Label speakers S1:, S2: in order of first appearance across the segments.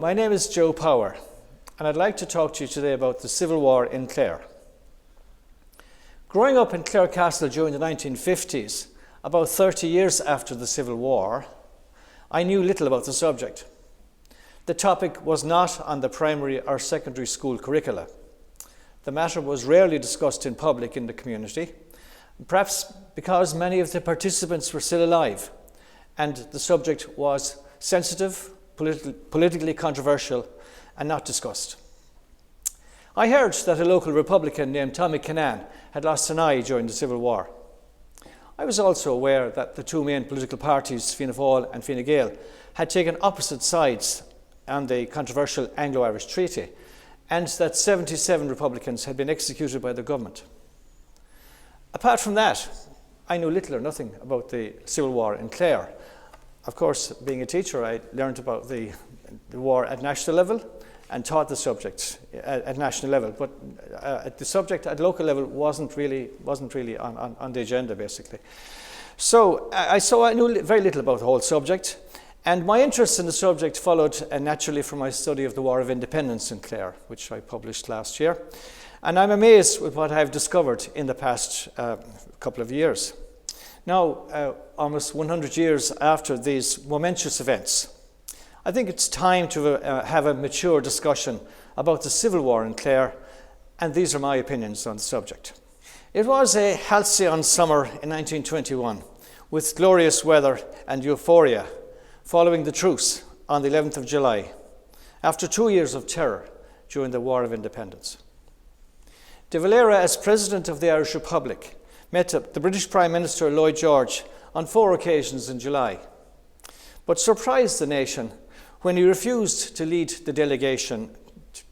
S1: my name is Joe Power, and I'd like to talk to you today about the Civil War in Clare. Growing up in Clare Castle during the 1950s, about 30 years after the Civil War, I knew little about the subject. The topic was not on the primary or secondary school curricula. The matter was rarely discussed in public in the community, perhaps because many of the participants were still alive, and the subject was sensitive, politically controversial, and not discussed. I heard that a local Republican named Tommy Kinane had lost an eye during the Civil War. I was also aware that the two main political parties, Fianna Fáil and Fine Gael, had taken opposite sides on the controversial Anglo-Irish Treaty, and that 77 Republicans had been executed by the government. Apart from that, I knew little or nothing about the Civil War in Clare. Of course, being a teacher, I learned about the war at national level and taught the subject at national level, but the subject at local level wasn't really on the agenda, basically. So I knew very little about the whole subject, and my interest in the subject followed naturally from my study of the War of Independence in Clare, which I published last year. And I'm amazed with what I've discovered in the past couple of years. Now, almost 100 years after these momentous events, I think it's time to have a mature discussion about the Civil War in Clare, and these are my opinions on the subject. It was a halcyon summer in 1921, with glorious weather and euphoria following the truce on the 11th of July, after 2 years of terror during the War of Independence. De Valera, as President of the Irish Republic, met the British Prime Minister Lloyd George on 4 occasions in July, but surprised the nation when he refused to lead the delegation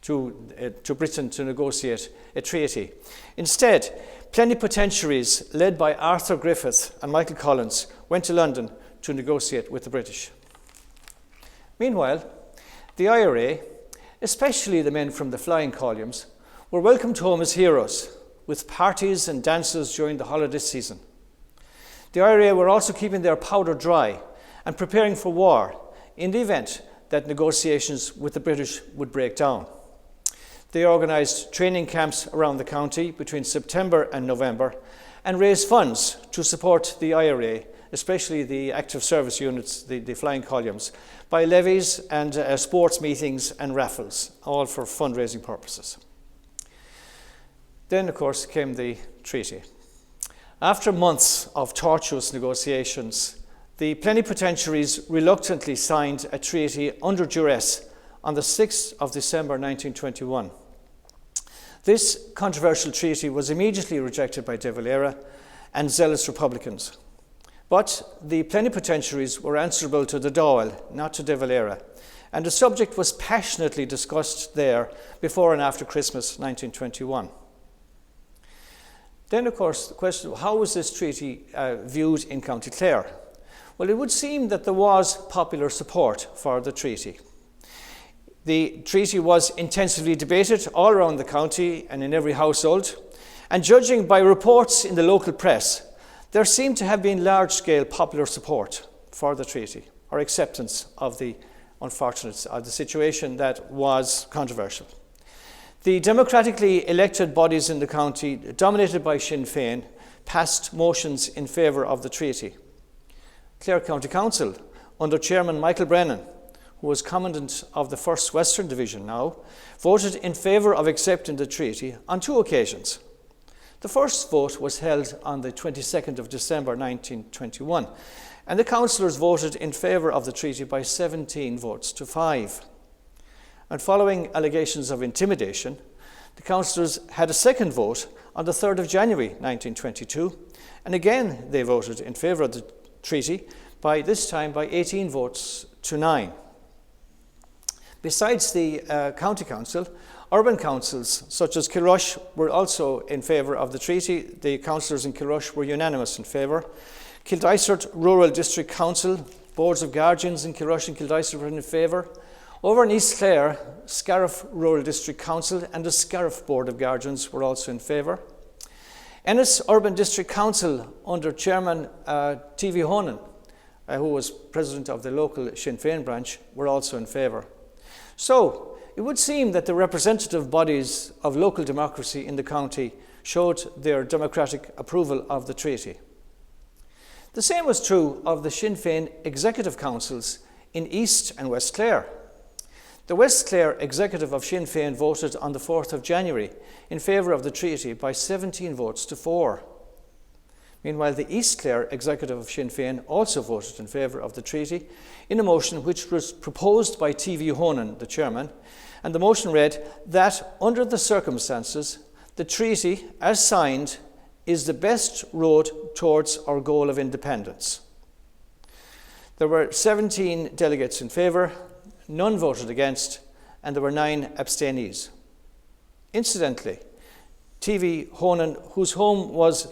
S1: to Britain to negotiate a treaty. Instead, plenipotentiaries led by Arthur Griffith and Michael Collins went to London to negotiate with the British. Meanwhile, the IRA, especially the men from the flying columns, were welcomed home as heroes, with parties and dances during the holiday season. The IRA were also keeping their powder dry and preparing for war in the event that negotiations with the British would break down. They organised training camps around the county between September and November and raised funds to support the IRA, especially the active service units, the flying columns, by levies and sports meetings and raffles, all for fundraising purposes. Then, of course, came the treaty. After months of tortuous negotiations, the plenipotentiaries reluctantly signed a treaty under duress on the 6th of December 1921. This controversial treaty was immediately rejected by De Valera and zealous Republicans. But the plenipotentiaries were answerable to the Dáil, not to De Valera, and the subject was passionately discussed there before and after Christmas 1921. Then, of course, the question, how was this treaty viewed in County Clare? Well, it would seem that there was popular support for the treaty. The treaty was intensively debated all around the county and in every household, and judging by reports in the local press, there seemed to have been large-scale popular support for the treaty, or acceptance of the situation that was controversial. The democratically elected bodies in the county, dominated by Sinn Féin, passed motions in favour of the treaty. Clare County Council, under Chairman Michael Brennan, who was Commandant of the 1st Western Division now, voted in favour of accepting the treaty on 2 occasions. The first vote was held on the 22nd of December 1921, and the councillors voted in favour of the treaty by 17 votes to 5. And following allegations of intimidation, the councillors had a second vote on the 3rd of January 1922, and again they voted in favour of the treaty, this time by 18 votes to 9. Besides the county council, urban councils such as Kilrush were also in favour of the treaty. The councillors in Kilrush were unanimous in favour. Kildysart Rural District Council, boards of guardians in Kilrush and Kildysart were in favour. Over in East Clare, Scariff Rural District Council and the Scariff Board of Guardians were also in favour. Ennis Urban District Council under Chairman T.V. Honan, who was president of the local Sinn Féin branch, were also in favour. So it would seem that the representative bodies of local democracy in the county showed their democratic approval of the treaty. The same was true of the Sinn Féin executive councils in East and West Clare. The West Clare executive of Sinn Féin voted on the 4th of January in favour of the treaty by 17 votes to 4. Meanwhile, the East Clare executive of Sinn Féin also voted in favour of the treaty in a motion which was proposed by T.V. Honan, the chairman, and the motion read that under the circumstances, the treaty, as signed, is the best road towards our goal of independence. There were 17 delegates in favour, none voted against, and there were 9 abstainees. Incidentally, T.V. Honan, whose home was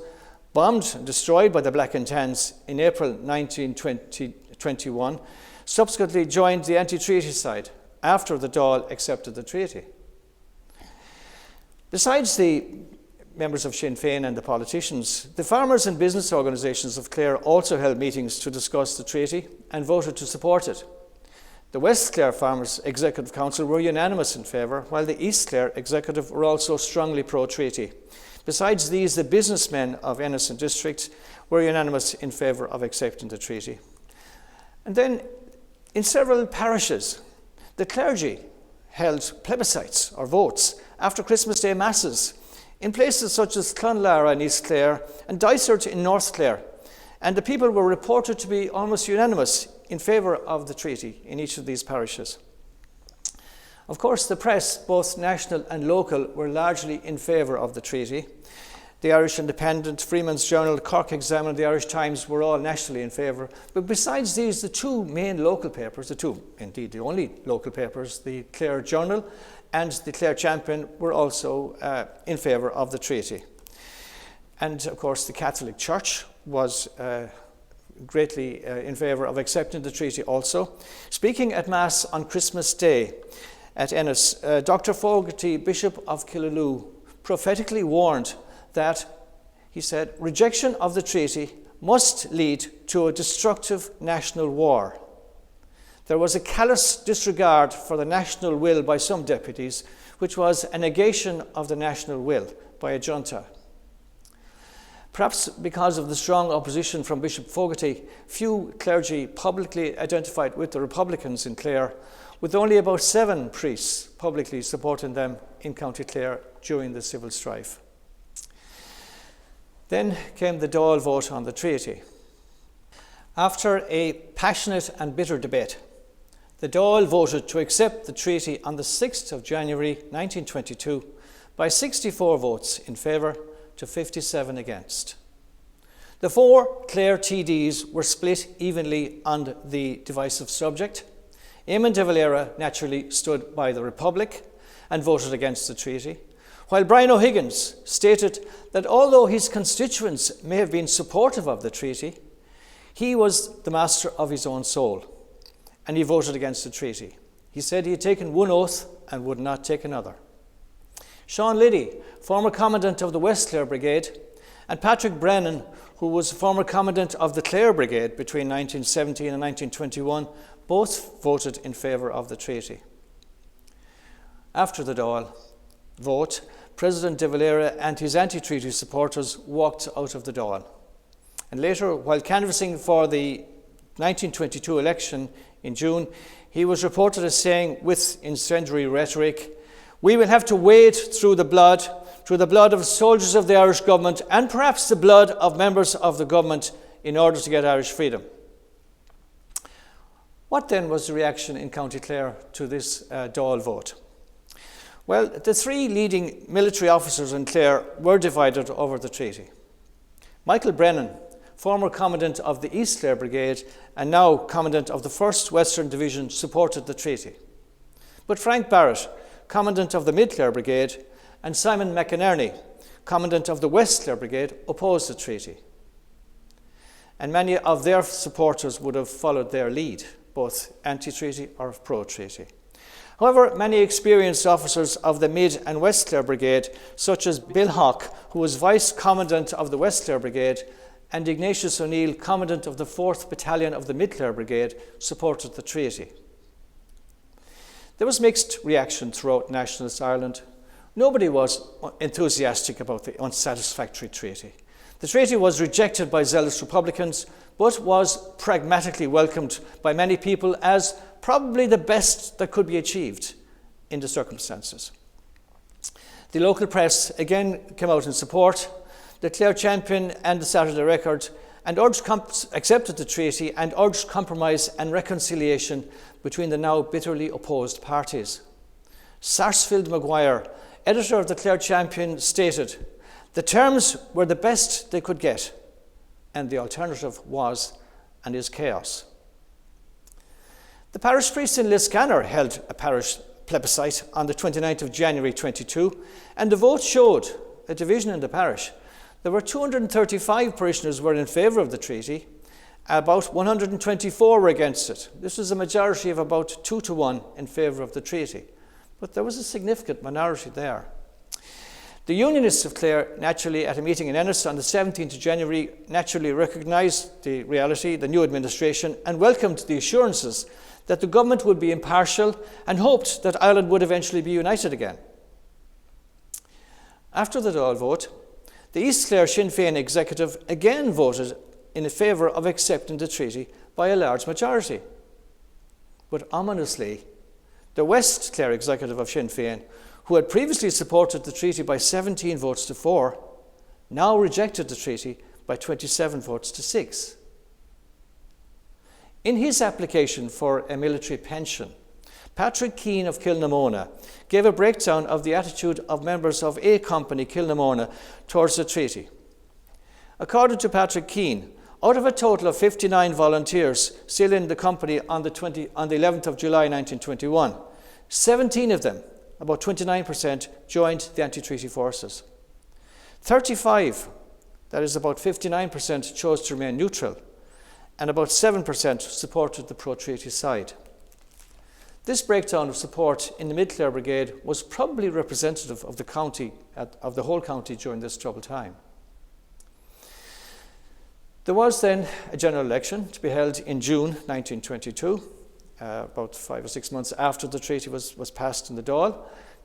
S1: bombed and destroyed by the Black and Tans in April 1921, subsequently joined the anti-treaty side after the Dáil accepted the treaty. Besides the members of Sinn Féin and the politicians, the farmers and business organisations of Clare also held meetings to discuss the treaty and voted to support it. The West Clare Farmers Executive Council were unanimous in favour, while the East Clare Executive were also strongly pro-treaty. Besides these, the businessmen of Ennis District were unanimous in favour of accepting the treaty. And then, in several parishes, the clergy held plebiscites or votes after Christmas Day Masses in places such as Clonlara in East Clare and Dysart in North Clare, and the people were reported to be almost unanimous in favour of the treaty in each of these parishes. Of course, the press, both national and local, were largely in favour of the treaty. The Irish Independent, Freeman's Journal, Cork Examiner, the Irish Times were all nationally in favour. But besides these, the 2 main local papers, the only local papers, the Clare Journal and the Clare Champion, were also in favour of the treaty. And of course, the Catholic Church was greatly in favour of accepting the treaty also. Speaking at Mass on Christmas Day at Ennis, Dr. Fogarty, Bishop of Killaloe, prophetically warned that, he said, rejection of the treaty must lead to a destructive national war. There was a callous disregard for the national will by some deputies, which was a negation of the national will by a junta. Perhaps because of the strong opposition from Bishop Fogarty, few clergy publicly identified with the Republicans in Clare, with only about 7 priests publicly supporting them in County Clare during the civil strife. Then came the Dáil vote on the treaty. After a passionate and bitter debate, the Dáil voted to accept the treaty on the 6th of January 1922 by 64 votes in favour to 57 against. The 4 Clare TDs were split evenly on the divisive subject. Eamon de Valera naturally stood by the Republic and voted against the treaty, while Brian O'Higgins stated that although his constituents may have been supportive of the treaty, he was the master of his own soul, and he voted against the treaty. He said he had taken one oath and would not take another. Sean Liddy, former commandant of the West Clare Brigade, and Patrick Brennan, who was former commandant of the Clare Brigade between 1917 and 1921, both voted in favour of the treaty. After the Dáil vote, President de Valera and his anti-treaty supporters walked out of the Dáil. And later, while canvassing for the 1922 election in June, he was reported as saying, with incendiary rhetoric, "We will have to wade through the blood of soldiers of the Irish government and perhaps the blood of members of the government in order to get Irish freedom." What then was the reaction in County Clare to this Dáil vote? Well, the 3 leading military officers in Clare were divided over the treaty. Michael Brennan, former commandant of the East Clare Brigade and now commandant of the 1st Western Division, supported the treaty. But Frank Barrett, commandant of the Mid Clare Brigade, and Simon McInerney, commandant of the West Clare Brigade, opposed the treaty. And many of their supporters would have followed their lead, both anti-treaty or pro-treaty. However, many experienced officers of the Mid and West Clare Brigade, such as Bill Hawke, who was Vice Commandant of the West Clare Brigade, and Ignatius O'Neill, Commandant of the 4th Battalion of the Mid Clare Brigade, supported the treaty. There was mixed reaction throughout nationalist Ireland. Nobody was enthusiastic about the unsatisfactory treaty. The treaty was rejected by zealous Republicans, but was pragmatically welcomed by many people as probably the best that could be achieved in the circumstances. The local press again came out in support. The Clare Champion and the Saturday Record and accepted the treaty and urged compromise and reconciliation between the now bitterly opposed parties. Sarsfield Maguire, editor of the Clare Champion, stated, "The terms were the best they could get, and the alternative was and is chaos." The parish priest in Liscannor held a parish plebiscite on the 29th of January 22, and the vote showed a division in the parish. There were 235 parishioners were in favour of the treaty, about 124 were against it. This was a majority of about 2 to 1 in favour of the treaty, but there was a significant minority there. The Unionists of Clare, naturally at a meeting in Ennis on the 17th of January, naturally recognised the reality, the new administration, and welcomed the assurances that the government would be impartial and hoped that Ireland would eventually be united again. After the Dáil vote, the East Clare Sinn Féin executive again voted in favour of accepting the treaty by a large majority. But ominously, the West Clare executive of Sinn Féin, who had previously supported the treaty by 17 votes to 4, now rejected the treaty by 27 votes to 6. In his application for a military pension, Patrick Keane of Kilnamona gave a breakdown of the attitude of members of A Company Kilnamona towards the treaty. According to Patrick Keane, out of a total of 59 volunteers still in the company on the 11th of July 1921, 17 of them, about 29%, joined the anti-treaty forces. 35, that is about 59%, chose to remain neutral, and about 7% supported the pro-treaty side. This breakdown of support in the Mid-Clare Brigade was probably representative of the county, of the whole county during this troubled time. There was then a general election to be held in June 1922, about 5 or 6 months after the treaty was passed in the Dáil,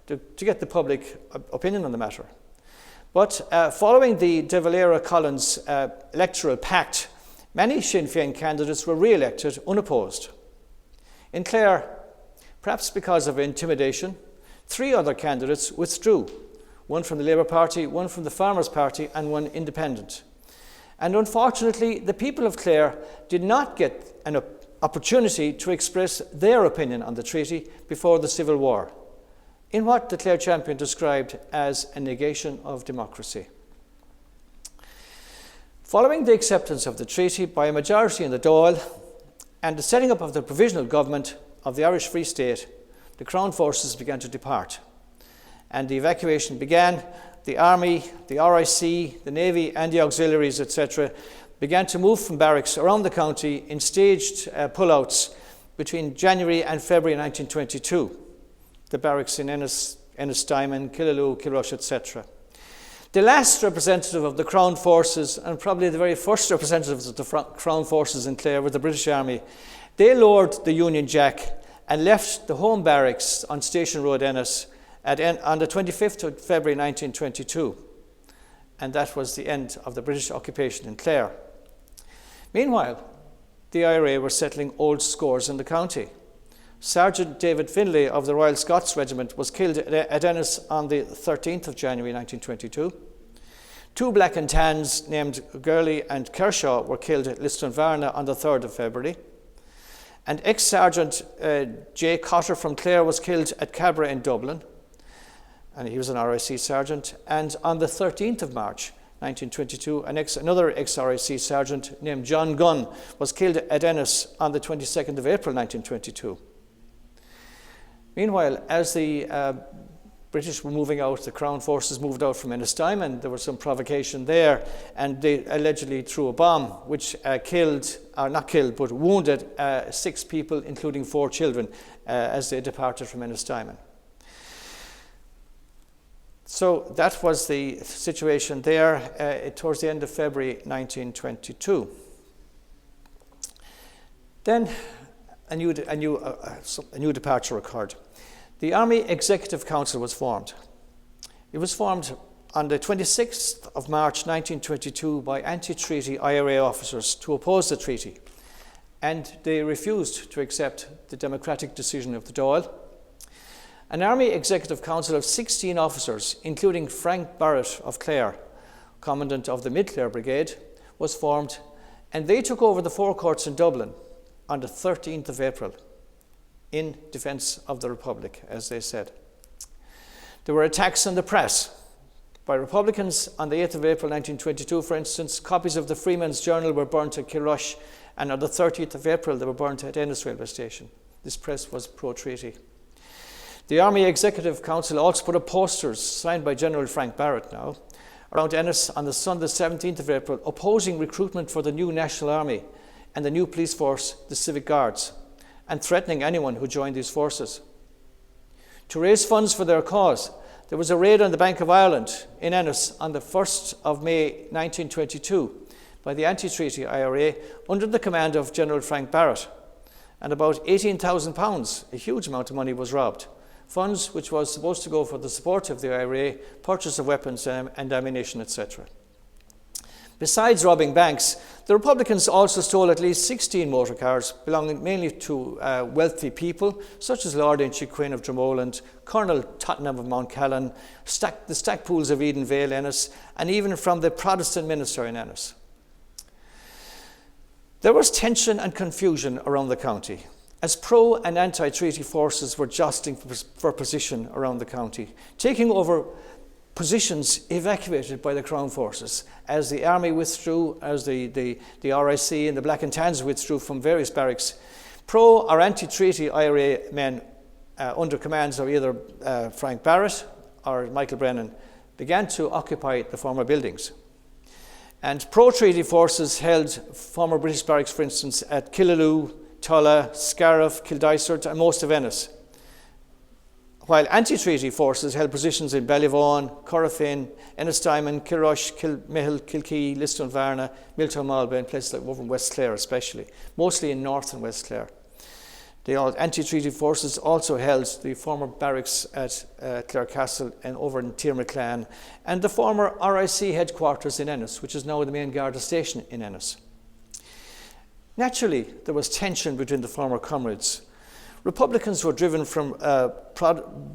S1: to get the public opinion on the matter. But following the De Valera-Collins electoral pact, many Sinn Féin candidates were re-elected unopposed. In Clare, perhaps because of intimidation, 3 other candidates withdrew, one from the Labour Party, one from the Farmers' Party, and one independent. And unfortunately, the people of Clare did not get an opportunity to express their opinion on the treaty before the Civil War, in what the Clare Champion described as a negation of democracy. Following the acceptance of the treaty by a majority in the Dáil and the setting up of the provisional government of the Irish Free State, the Crown forces began to depart, and the evacuation began. The Army, the RIC, the Navy and the auxiliaries, etc., began to move from barracks around the county in staged pullouts between January and February 1922. The barracks in Ennis, Diamond, Killaloe, Kilrush, etc. The last representative of the Crown forces, and probably the very first representatives of the Crown forces in Clare, were the British Army. They lowered the Union Jack and left the home barracks on Station Road, Ennis, on the 25th of February 1922. And that was the end of the British occupation in Clare. Meanwhile, the IRA were settling old scores in the county. Sergeant David Finlay of the Royal Scots Regiment was killed at Ennis on the 13th of January 1922. 2 black and tans named Guerrilla and Kershaw were killed at Listonvarna on the 3rd of February. And ex-Sergeant J. Cotter from Clare was killed at Cabra in Dublin, and he was an RIC sergeant. And on the 13th of March 1922, another ex-RIC sergeant named John Gunn was killed at Ennis on the 22nd of April 1922. Meanwhile, as the British were moving out, the Crown forces moved out from Ennis Diamond. There was some provocation there, and they allegedly threw a bomb which wounded 6 people, including 4 children, as they departed from Ennis Diamond. So that was the situation there towards the end of February 1922. Then a new departure occurred. The Army Executive Council was formed. It was formed on the 26th of March 1922 by anti-treaty IRA officers to oppose the treaty, and they refused to accept the democratic decision of the Dáil. An Army Executive Council of 16 officers, including Frank Barrett of Clare, Commandant of the Mid-Clare Brigade, was formed, and they took over the forecourts in Dublin on the 13th of April in defence of the Republic, as they said. There were attacks on the press by Republicans on the 8th of April 1922, for instance. Copies of the Freeman's Journal were burnt at Kilrush, and on the 30th of April they were burnt at Ennis railway station. This press was pro-treaty. The Army Executive Council also put up posters signed by General Frank Barrett now around Ennis on the Sunday 17th of April, opposing recruitment for the new National Army and the new police force, the Civic Guards, and threatening anyone who joined these forces. To raise funds for their cause, there was a raid on the Bank of Ireland in Ennis on the 1st of May 1922 by the anti-treaty IRA under the command of General Frank Barrett, and about £18,000, a huge amount of money, was robbed. Funds which was supposed to go for the support of the IRA, purchase of weapons and ammunition, etc. Besides robbing banks, the Republicans also stole at least 16 motor cars belonging mainly to wealthy people, such as Lord Inchiquin of Dromoland, Colonel Tottenham of Mount Callan, the Stackpools of Eden Vale, Ennis, and even from the Protestant minister in Ennis. There was tension and confusion around the county, as pro- and anti-treaty forces were jostling for position around the county, taking over positions evacuated by the Crown forces, as the Army withdrew, as the RIC and the Black and Tans withdrew from various barracks. Pro- or anti-treaty IRA men under commands of either Frank Barrett or Michael Brennan began to occupy the former buildings. And pro-treaty forces held former British barracks, for instance, at Killaloe, Tulla, Scariff, Kildysart, and most of Ennis, while anti-treaty forces held positions in Ballyvaughan, Corrafin, Ennistimon, Kilrush, Kilmihil, Kilkee, Liston-Varna, Miltown Malbay, and places like over in West Clare especially, mostly in North and West Clare. The anti-treaty forces also held the former barracks at Clare Castle and over in Tirmaclan, and the former RIC headquarters in Ennis, which is now the main Garda station in Ennis. Naturally, there was tension between the former comrades. Republicans were driven from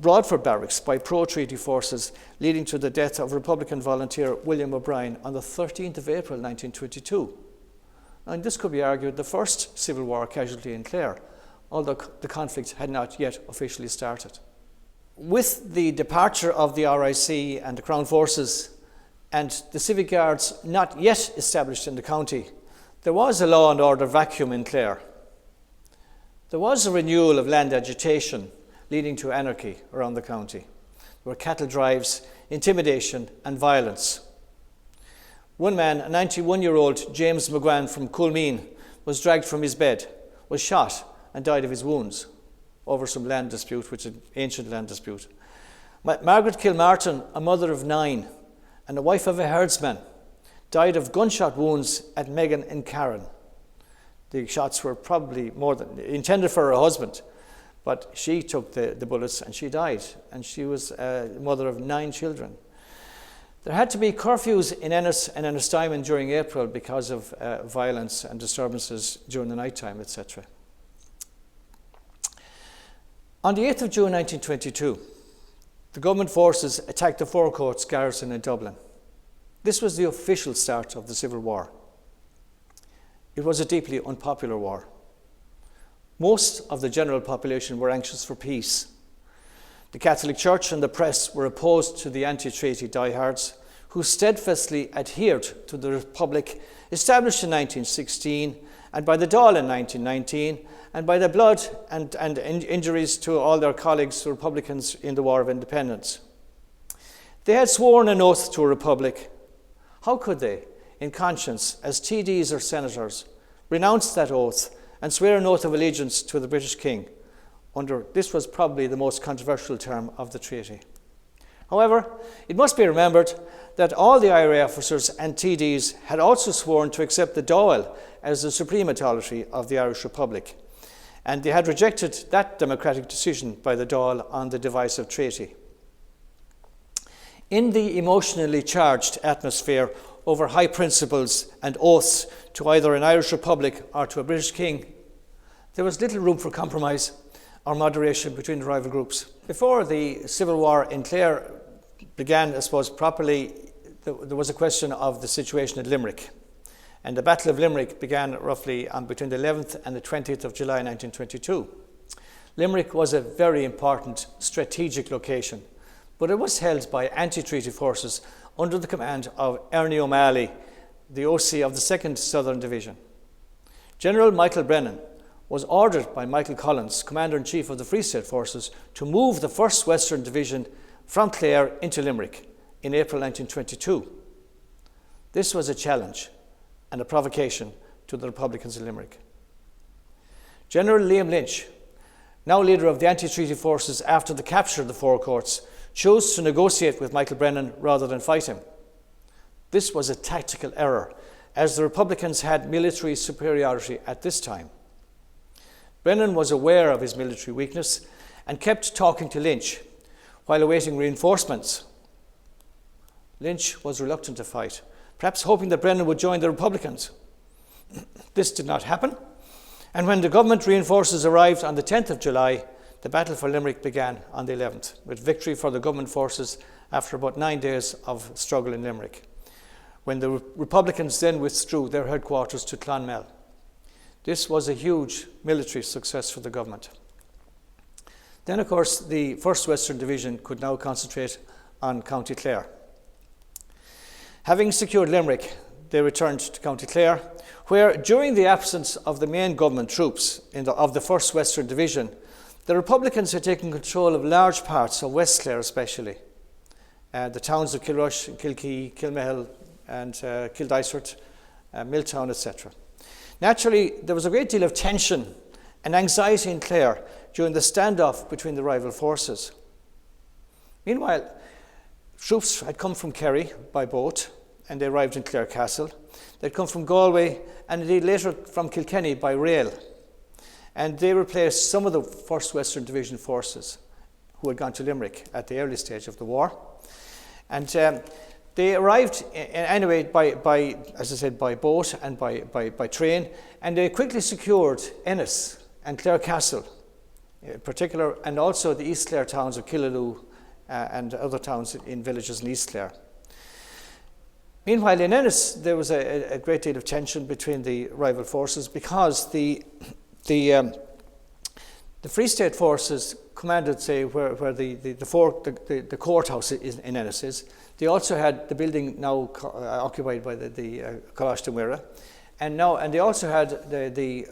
S1: Broadford barracks by pro-treaty forces, leading to the death of Republican volunteer William O'Brien on the 13th of April 1922. And this could be argued the first Civil War casualty in Clare, although the conflict had not yet officially started. With the departure of the RIC and the Crown forces and the Civic Guards not yet established in the county, there was a law and order vacuum in Clare. There was a renewal of land agitation leading to anarchy around the county. There were cattle drives, intimidation and violence. One man, a 91-year-old James McGuan from Coolmeen, was dragged from his bed, was shot and died of his wounds over some land dispute, which is an ancient land dispute. Margaret Kilmartin, a mother of 9 and the wife of a herdsman, died of gunshot wounds at Megan in Carron. The shots were probably more than intended for her husband, but she took the bullets and she died, and she was a mother of 9 children. There had to be curfews in Ennis and Ennistimon during April because of violence and disturbances during the night time, etc. On the 8th of June 1922, the government forces attacked the Forecourts garrison in Dublin. This was the official start of the Civil War. It was a deeply unpopular war. Most of the general population were anxious for peace. The Catholic Church and the press were opposed to the anti-treaty diehards, who steadfastly adhered to the Republic established in 1916 and by the Dáil in 1919, and by the blood and injuries to all their colleagues, the Republicans, in the War of Independence. They had sworn an oath to a republic. How could they, in conscience, as TDs or senators, renounce that oath and swear an oath of allegiance to the British King? This was probably the most controversial term of the treaty. However, it must be remembered that all the IRA officers and TDs had also sworn to accept the Dáil as the supreme authority of the Irish Republic. and they had rejected that democratic decision by the Dáil on the divisive treaty. In the emotionally charged atmosphere over high principles and oaths to either an Irish Republic or to a British King, there was little room for compromise or moderation between the rival groups. Before the civil war in Clare began, I suppose, properly, there was a question of the situation at Limerick. And the Battle of Limerick began roughly between the 11th and the 20th of July 1922. Limerick was a very important strategic location, but it was held by anti-treaty forces under the command of Ernie O'Malley, the OC of the 2nd Southern Division. General Michael Brennan was ordered by Michael Collins, Commander-in-Chief of the Free State Forces, to move the 1st Western Division from Clare into Limerick in April 1922. This was a challenge and a provocation to the Republicans in Limerick. General Liam Lynch, now leader of the anti-treaty forces after the capture of the Four Courts, chose to negotiate with Michael Brennan rather than fight him. This was a tactical error, as the Republicans had military superiority at this time. Brennan was aware of his military weakness and kept talking to Lynch while awaiting reinforcements. Lynch was reluctant to fight, perhaps hoping that Brennan would join the Republicans. This did not happen, and when the government reinforces arrived on the 10th of July, the battle for Limerick began on the 11th, with victory for the government forces after about 9 days of struggle in Limerick, when the Republicans then withdrew their headquarters to Clonmel. This was a huge military success for the government. Then, of course, the 1st Western Division could now concentrate on County Clare. Having secured Limerick, they returned to County Clare, where, during the absence of the main government troops of the 1st Western Division, the Republicans had taken control of large parts of West Clare especially, the towns of Kilrush, Kilkee, Kilmihil and Kildysart, Milltown, etc. Naturally, there was a great deal of tension and anxiety in Clare during the standoff between the rival forces. Meanwhile, troops had come from Kerry by boat, and they arrived in Clare Castle. They'd come from Galway, and indeed later from Kilkenny by rail. And they replaced some of the 1st Western Division forces who had gone to Limerick at the early stage of the war. And they arrived anyway by, as I said, by boat and by train, and they quickly secured Ennis and Clare Castle in particular, and also the East Clare towns of Killaloe and other towns in villages in East Clare. Meanwhile, in Ennis, there was a great deal of tension between the rival forces because the Free State forces commanded, say, where the courthouse in Ennis is. They also had the building now occupied by the Coláiste Mhuire, and they also had the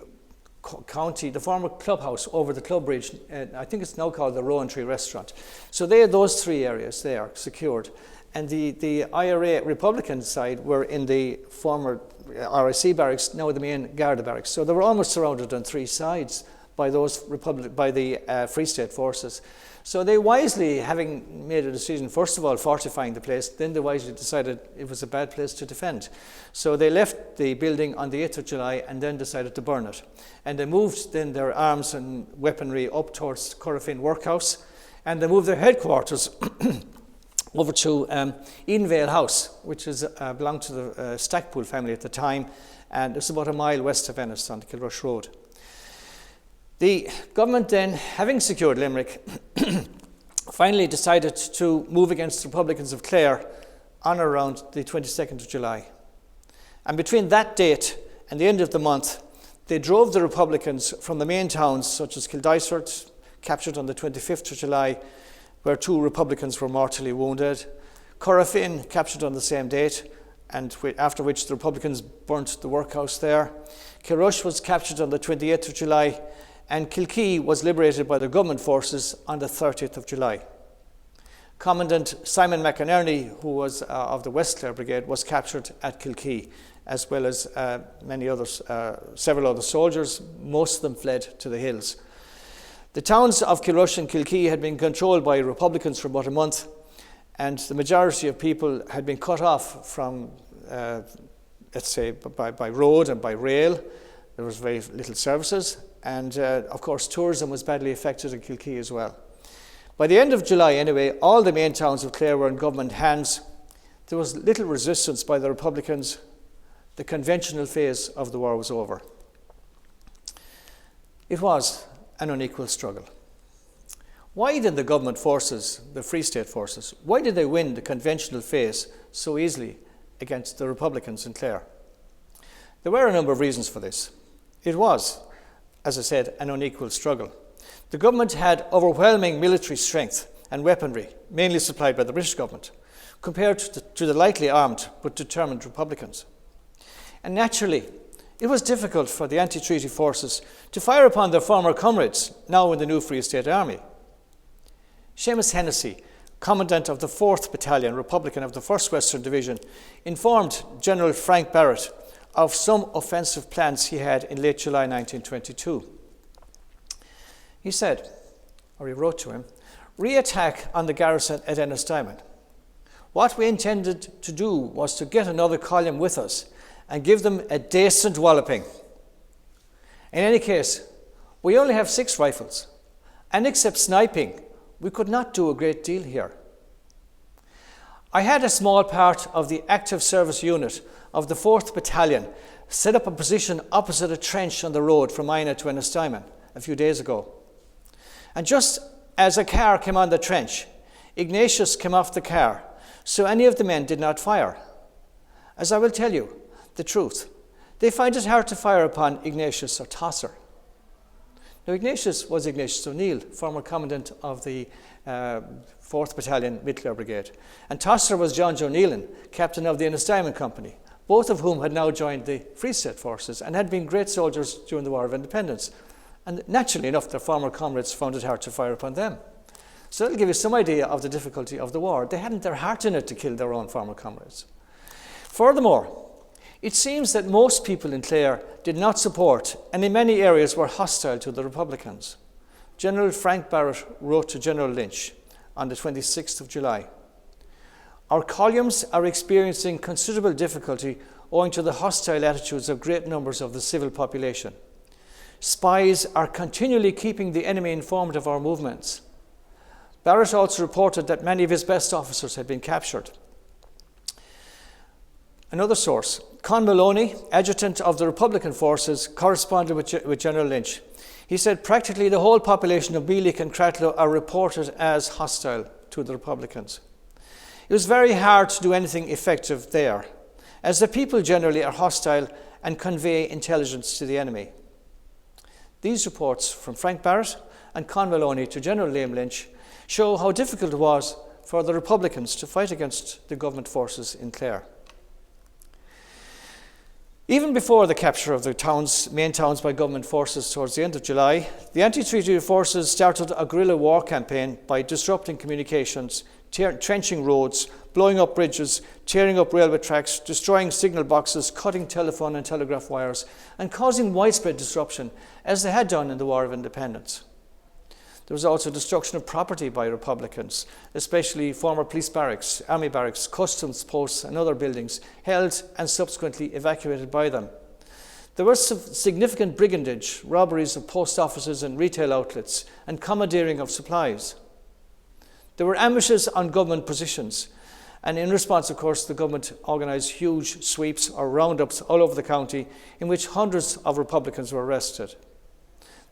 S1: former clubhouse over the club bridge. I think it's now called the Rowan Tree Restaurant. So they had those three areas there secured. And the IRA Republican side were in the former RIC barracks, now the main Garda barracks. So they were almost surrounded on three sides by the Free State forces. So they wisely, having made a decision, first of all fortifying the place, then they wisely decided it was a bad place to defend. So they left the building on the 8th of July and then decided to burn it. And they moved then their arms and weaponry up towards Corofin Workhouse, and they moved their headquarters over to Edenvale House, which belonged to the Stackpool family at the time, and it's about a mile west of Ennis on the Kilrush Road. The government then, having secured Limerick, finally decided to move against the Republicans of Clare on or around the 22nd of July. And between that date and the end of the month, they drove the Republicans from the main towns such as Kildysart, captured on the 25th of July, where 2 Republicans were mortally wounded, Corofin, captured on the same date, and after which the Republicans burnt the workhouse there. Kilrush was captured on the 28th of July, and Kilkee was liberated by the government forces on the 30th of July. Commandant Simon McInerney, who was of the West Clare Brigade, was captured at Kilkee, as well as several other soldiers. Most of them fled to the hills. The towns of Kilrush and Kilkee had been controlled by Republicans for about a month, and the majority of people had been cut off from, let's say, by road and by rail. There was very little services. and of course tourism was badly affected in Kilkee as well. By the end of July anyway, all the main towns of Clare were in government hands. There was little resistance by the Republicans. The conventional phase of the war was over. It was an unequal struggle. Why did the government forces, the Free State forces, why did they win the conventional phase so easily against the Republicans in Clare? There were a number of reasons for this. It was, as I said, an unequal struggle. The government had overwhelming military strength and weaponry, mainly supplied by the British government, compared to the lightly armed but determined Republicans. And naturally, it was difficult for the anti-treaty forces to fire upon their former comrades, now in the new Free State Army. Seamus Hennessy, Commandant of the 4th Battalion, Republican of the 1st Western Division, informed General Frank Barrett of some offensive plans he had in late July 1922. He said, or he wrote to him, "Re-attack on the garrison at Ennistimon. What we intended to do was to get another column with us and give them a decent walloping. In any case, we only have 6 rifles, and except sniping, we could not do a great deal here. I had a small part of the active service unit of the 4th Battalion set up a position opposite a trench on the road from Ina to Ennistimon a few days ago. And just as a car came on the trench, Ignatius came off the car, so any of the men did not fire. As I will tell you the truth, they find it hard to fire upon Ignatius or Tosser." Now, Ignatius was Ignatius O'Neill, former commandant of the 4th Battalion Mid-Clare Brigade. And Tosser was John Joe Nealon, captain of the Ennistimon Company, both of whom had now joined the Free State forces and had been great soldiers during the War of Independence. And naturally enough, their former comrades found it hard to fire upon them. So that'll give you some idea of the difficulty of the war. They hadn't their heart in it to kill their own former comrades. Furthermore, it seems that most people in Clare did not support and in many areas were hostile to the Republicans. General Frank Barrett wrote to General Lynch on the 26th of July, "Our columns are experiencing considerable difficulty owing to the hostile attitudes of great numbers of the civil population. Spies are continually keeping the enemy informed of our movements." Barrett also reported that many of his best officers had been captured. Another source, Con Maloney, adjutant of the Republican forces, corresponded with General Lynch. He said practically the whole population of Meelick and Cratloe are reported as hostile to the Republicans. It was very hard to do anything effective there, as the people generally are hostile and convey intelligence to the enemy. These reports from Frank Barrett and Con Maloney to General Liam Lynch show how difficult it was for the Republicans to fight against the government forces in Clare. Even before the capture of the main towns by government forces towards the end of July, the anti-treaty forces started a guerrilla war campaign by disrupting communications, trenching roads, blowing up bridges, tearing up railway tracks, destroying signal boxes, cutting telephone and telegraph wires, and causing widespread disruption, as they had done in the War of Independence. There was also destruction of property by Republicans, especially former police barracks, army barracks, customs posts and other buildings, held and subsequently evacuated by them. There was significant brigandage, robberies of post offices and retail outlets, and commandeering of supplies. There were ambushes on government positions, and in response, of course, the government organised huge sweeps or roundups all over the county in which hundreds of Republicans were arrested.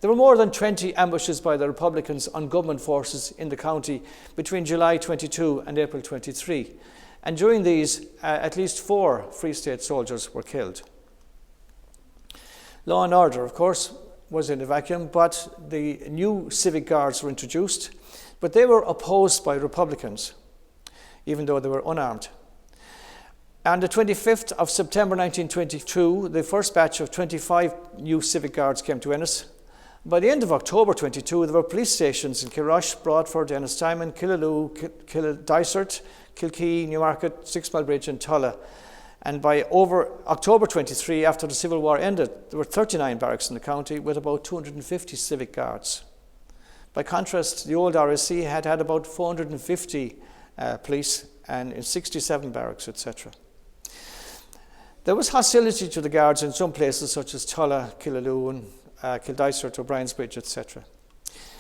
S1: There were more than 20 ambushes by the Republicans on government forces in the county between July 22 and April 23, and during these, at least 4 Free State soldiers were killed. Law and order, of course, was in a vacuum, but the new civic guards were introduced, but they were opposed by Republicans, even though they were unarmed. On the 25th of September 1922, the first batch of 25 new civic guards came to Ennis. By the end of October 22, there were police stations in Kilrush, Broadford, Ennistimon, Killaloe, Dysart, Kilkee, Newmarket, Sixmilebridge and Tulla. And by October 23, after the Civil War ended, there were 39 barracks in the county with about 250 civic guards. By contrast, the old RSC had about 450 police and 67 barracks, etc. There was hostility to the guards in some places such as Tulla, Killaloe and Kildysart, O'Brien's Bridge, etc.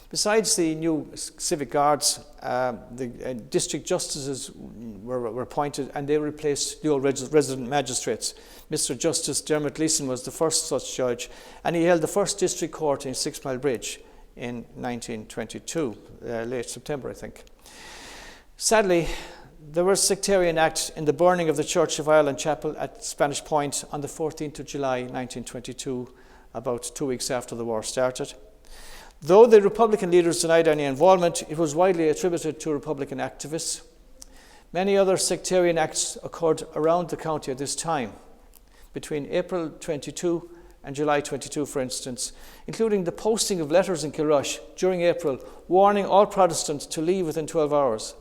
S1: Besides the new civic guards, the district justices were appointed, and they replaced the old resident magistrates. Mr. Justice Dermot Leeson was the first such judge, and he held the first district court in 6 Mile Bridge in 1922, late September, I think. Sadly, there was a sectarian act in the burning of the Church of Ireland Chapel at Spanish Point on the 14th of July 1922, about 2 weeks after the war started. Though the Republican leaders denied any involvement, it was widely attributed to Republican activists. Many other sectarian acts occurred around the county at this time, between April 22 and July 22, for instance, including the posting of letters in Kilrush during April warning all Protestants to leave within 12 hours,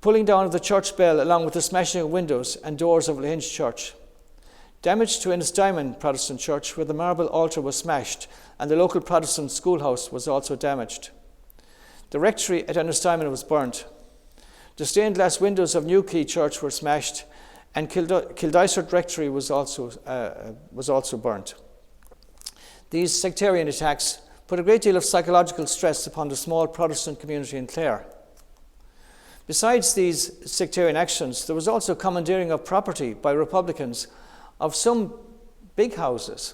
S1: pulling down of the church bell along with the smashing of windows and doors of Lahinch Church, damage to Ennisdiamond Protestant Church, where the marble altar was smashed and the local Protestant schoolhouse was also damaged. The rectory at Ennisdiamond was burnt. The stained glass windows of Newquay Church were smashed, and Kildysart Rectory was also burnt. These sectarian attacks put a great deal of psychological stress upon the small Protestant community in Clare. Besides these sectarian actions, there was also commandeering of property by Republicans of some big houses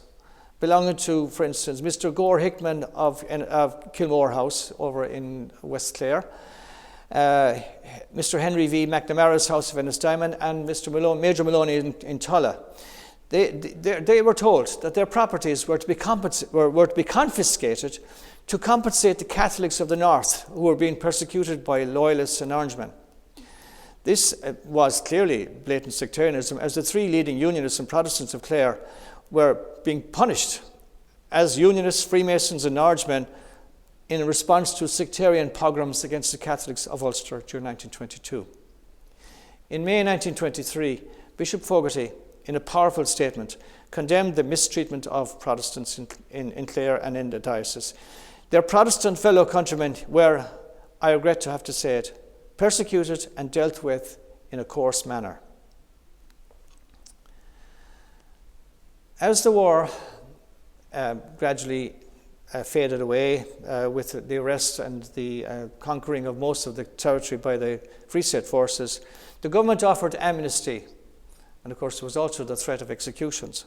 S1: belonging to, for instance, Mr. Gore Hickman of Kilmore House over in West Clare, Mr. Henry V. McNamara's house of Ennisdiamond, and Major Maloney in Tulla. They were told that their properties were to be confiscated to compensate the Catholics of the North who were being persecuted by Loyalists and Orangemen. This was clearly blatant sectarianism, as the 3 leading Unionists and Protestants of Clare were being punished as Unionists, Freemasons and Orangemen in response to sectarian pogroms against the Catholics of Ulster during 1922. In May 1923, Bishop Fogarty, in a powerful statement, condemned the mistreatment of Protestants in Clare and in the diocese. Their Protestant fellow countrymen were, I regret to have to say it, persecuted and dealt with in a coarse manner. As the war gradually faded away with the arrest and the conquering of most of the territory by the Free State forces, the government offered amnesty, and of course there was also the threat of executions.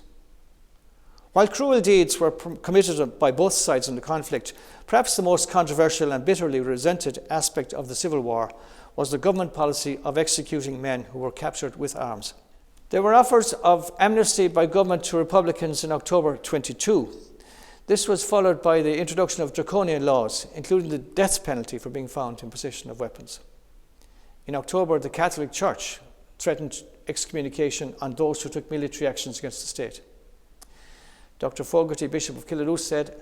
S1: While cruel deeds were committed by both sides in the conflict, perhaps the most controversial and bitterly resented aspect of the Civil War was the government policy of executing men who were captured with arms. There were offers of amnesty by government to Republicans in October 22. This was followed by the introduction of draconian laws, including the death penalty for being found in possession of weapons. In October, the Catholic Church threatened excommunication on those who took military actions against the state. Dr. Fogarty, Bishop of Killaloe, said,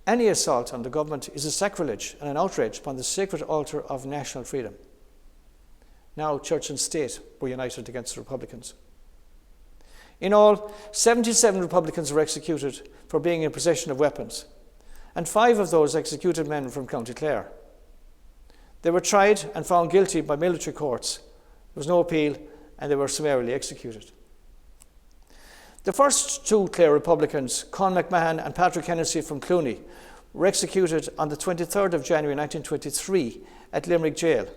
S1: "Any assault on the government is a sacrilege and an outrage upon the sacred altar of national freedom." Now, church and state were united against the Republicans. In all, 77 Republicans were executed for being in possession of weapons, and 5 of those executed men from County Clare. They were tried and found guilty by military courts. There was no appeal, and they were summarily executed. The first 2 Clare Republicans, Con McMahon and Patrick Hennessy from Clooney, were executed on the 23rd of January 1923 at Limerick Jail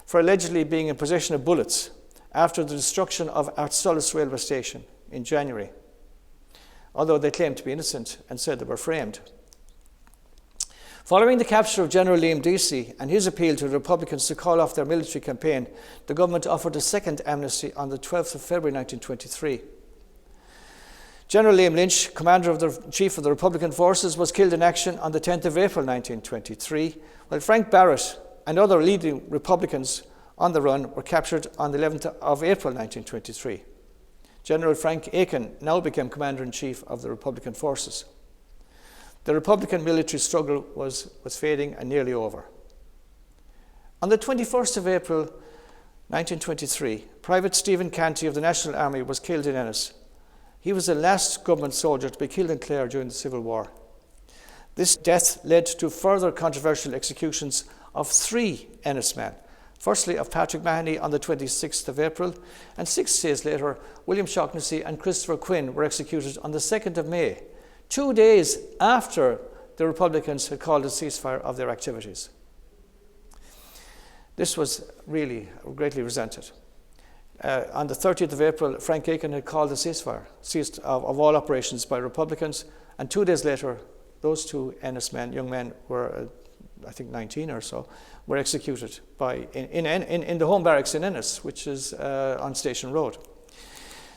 S1: for allegedly being in possession of bullets after the destruction of Artsullis railway station in January, although they claimed to be innocent and said they were framed. Following the capture of General Liam Deasy and his appeal to the Republicans to call off their military campaign, the government offered a second amnesty on the 12th of February 1923. General Liam Lynch, Chief of the Republican forces, was killed in action on the 10th of April 1923, while Frank Barrett and other leading Republicans on the run were captured on the 11th of April 1923. General Frank Aiken now became Commander-in-Chief of the Republican forces. The Republican military struggle was fading and nearly over. On the 21st of April 1923, Private Stephen Canty of the National Army was killed in Ennis. He was the last government soldier to be killed in Clare during the Civil War. This death led to further controversial executions of 3 Ennis men. Firstly, of Patrick Mahoney on the 26th of April, and 6 days later, William Shaughnessy and Christopher Quinn were executed on the 2nd of May 2 days after the Republicans had called a ceasefire of their activities. This was really greatly resented. On the 30th of April, Frank Aiken had called a ceasefire of all operations by Republicans, and 2 days later, those two Ennis men, young men, were, I think 19 or so, were executed in the home barracks in Ennis, which is on Station Road.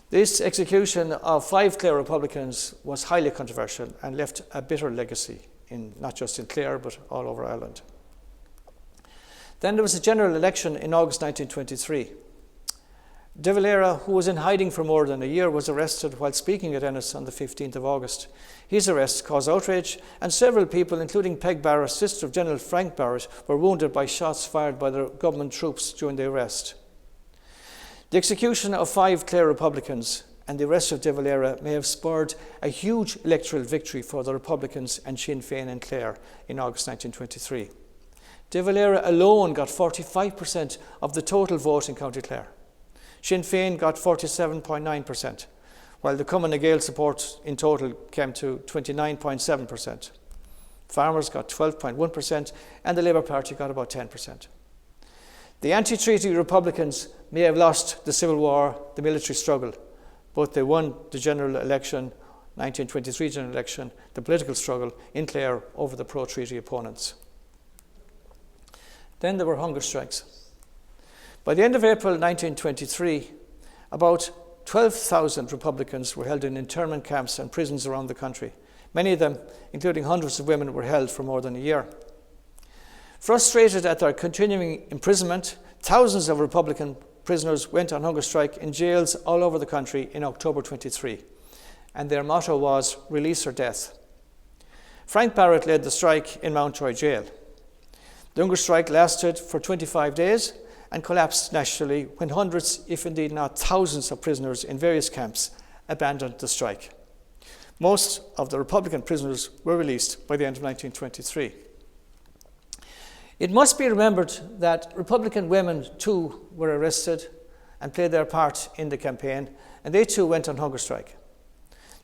S1: This execution of 5 Clare Republicans was highly controversial and left a bitter legacy, not just in Clare, but all over Ireland. Then there was a general election in August 1923. De Valera, who was in hiding for more than a year, was arrested while speaking at Ennis on the 15th of August. His arrest caused outrage, and several people, including Peg Barrett, sister of General Frank Barrett, were wounded by shots fired by the government troops during the arrest. The execution of 5 Clare Republicans and the arrest of De Valera may have spurred a huge electoral victory for the Republicans and Sinn Féin in Clare in August 1923. De Valera alone got 45% of the total vote in County Clare. Sinn Féin got 47.9%, while the Cumann na Gael support in total came to 29.7%. Farmers got 12.1%, and the Labour Party got about 10%. The anti-treaty Republicans may have lost the Civil War, the military struggle, but they won the general election, 1923 general election, the political struggle in Clare over the pro-treaty opponents. Then there were hunger strikes. By the end of April 1923, about 12,000 Republicans were held in internment camps and prisons around the country. Many of them, including hundreds of women, were held for more than a year. Frustrated at their continuing imprisonment, thousands of Republican prisoners went on hunger strike in jails all over the country in October 23, and their motto was "Release or Death." Frank Barrett led the strike in Mountjoy Jail. The hunger strike lasted for 25 days and collapsed nationally when hundreds, if indeed not thousands, of prisoners in various camps abandoned the strike. Most of the Republican prisoners were released by the end of 1923. It must be remembered that Republican women too were arrested and played their part in the campaign, and they too went on hunger strike.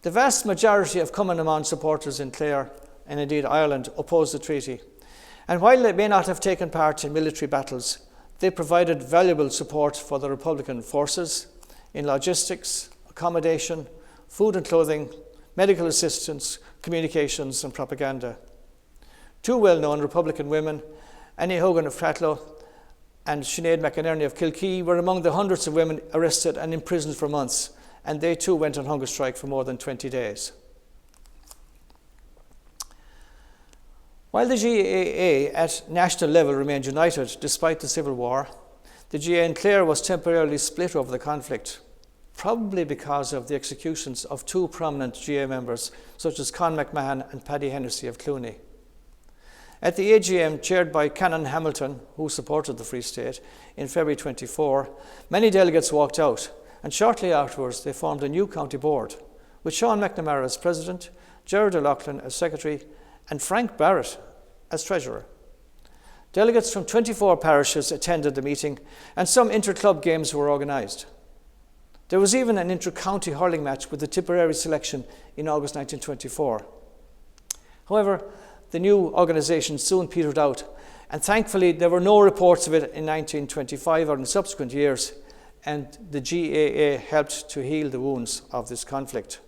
S1: The vast majority of Cumann na Món supporters in Clare, and indeed Ireland, opposed the treaty, and while they may not have taken part in military battles, they provided valuable support for the Republican forces in logistics, accommodation, food and clothing, medical assistance, communications and propaganda. 2 well-known Republican women, Annie Hogan of Cratloe and Sinead McInerney of Kilkee, were among the hundreds of women arrested and imprisoned for months, and they too went on hunger strike for more than 20 days. While the GAA at national level remained united despite the Civil War, the GAA in Clare was temporarily split over the conflict, probably because of the executions of 2 prominent GAA members, such as Con McMahon and Paddy Hennessy of Clooney. At the AGM chaired by Canon Hamilton, who supported the Free State, in February 24, many delegates walked out, and shortly afterwards they formed a new county board, with Sean McNamara as president, Gerard O'Loughlin as secretary, and Frank Barrett as treasurer. Delegates from 24 parishes attended the meeting, and some inter-club games were organised. There was even an inter-county hurling match with the Tipperary selection in August 1924. However, the new organisation soon petered out, and thankfully there were no reports of it in 1925 or in subsequent years, and the GAA helped to heal the wounds of this conflict.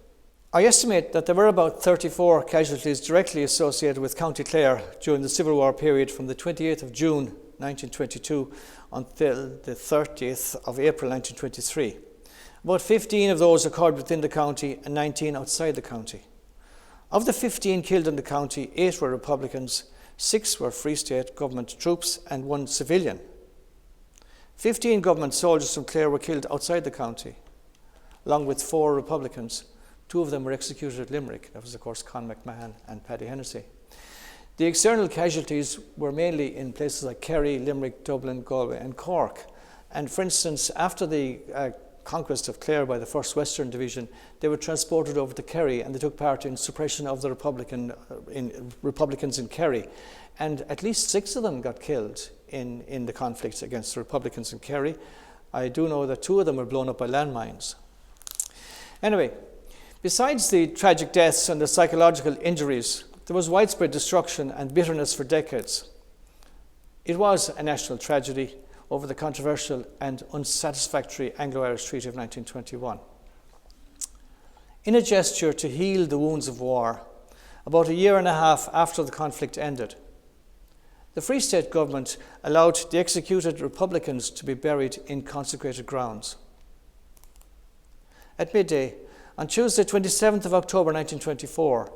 S1: I estimate that there were about 34 casualties directly associated with County Clare during the Civil War period from the 28th of June 1922 until the 30th of April 1923. About 15 of those occurred within the county and 19 outside the county. Of the 15 killed in the county, 8 were Republicans, 6 were Free State government troops and 1 civilian. 15 government soldiers from Clare were killed outside the county, along with 4 Republicans. 2 of them were executed at Limerick. That was, of course, Con McMahon and Paddy Hennessy. The external casualties were mainly in places like Kerry, Limerick, Dublin, Galway and Cork. And for instance, after the conquest of Clare by the 1st Western Division, they were transported over to Kerry, and they took part in suppression of the Republicans in Kerry. And at least 6 of them got killed in the conflicts against the Republicans in Kerry. I do know that 2 of them were blown up by landmines. Anyway, Besides the tragic deaths and the psychological injuries, there was widespread destruction and bitterness for decades. It was a national tragedy over the controversial and unsatisfactory Anglo-Irish Treaty of 1921. In a gesture to heal the wounds of war, about a year and a half after the conflict ended, the Free State government allowed the executed Republicans to be buried in consecrated grounds. At midday, on Tuesday, 27th of October 1924,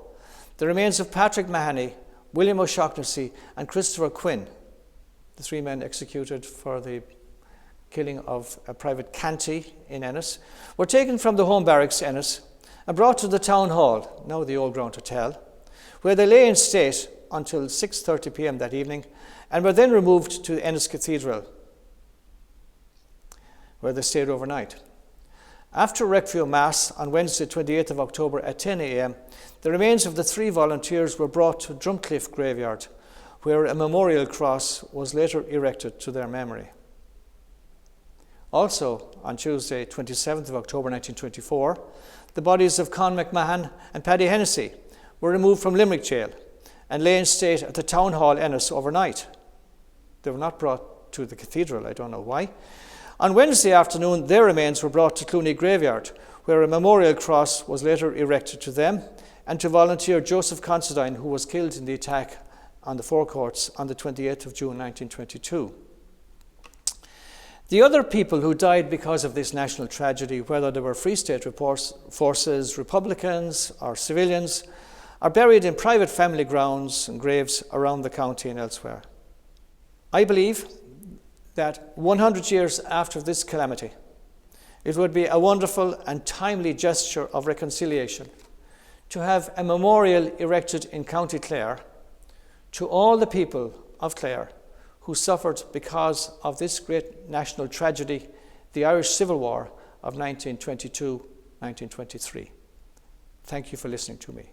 S1: the remains of Patrick Mahoney, William O'Shaughnessy and Christopher Quinn, the three men executed for the killing of Private Canty in Ennis, were taken from the home barracks Ennis and brought to the town hall, now the Old Ground Hotel, where they lay in state until 6:30 p.m. that evening and were then removed to Ennis Cathedral, where they stayed overnight. After Requiem Mass on Wednesday, 28th of October at 10 a.m., the remains of the three volunteers were brought to Drumcliff Graveyard, where a memorial cross was later erected to their memory. Also, on Tuesday, 27th of October 1924, the bodies of Con McMahon and Paddy Hennessy were removed from Limerick Jail and lay in state at the Town Hall Ennis overnight. They were not brought to the cathedral, I don't know why. On Wednesday afternoon, their remains were brought to Clooney Graveyard, where a memorial cross was later erected to them and to volunteer Joseph Considine, who was killed in the attack on the forecourts on the 28th of June 1922. The other people who died because of this national tragedy, whether they were Free State forces, Republicans or civilians, are buried in private family grounds and graves around the county and elsewhere. I believe that 100 years after this calamity, it would be a wonderful and timely gesture of reconciliation to have a memorial erected in County Clare to all the people of Clare who suffered because of this great national tragedy, the Irish Civil War of 1922-1923. Thank you for listening to me.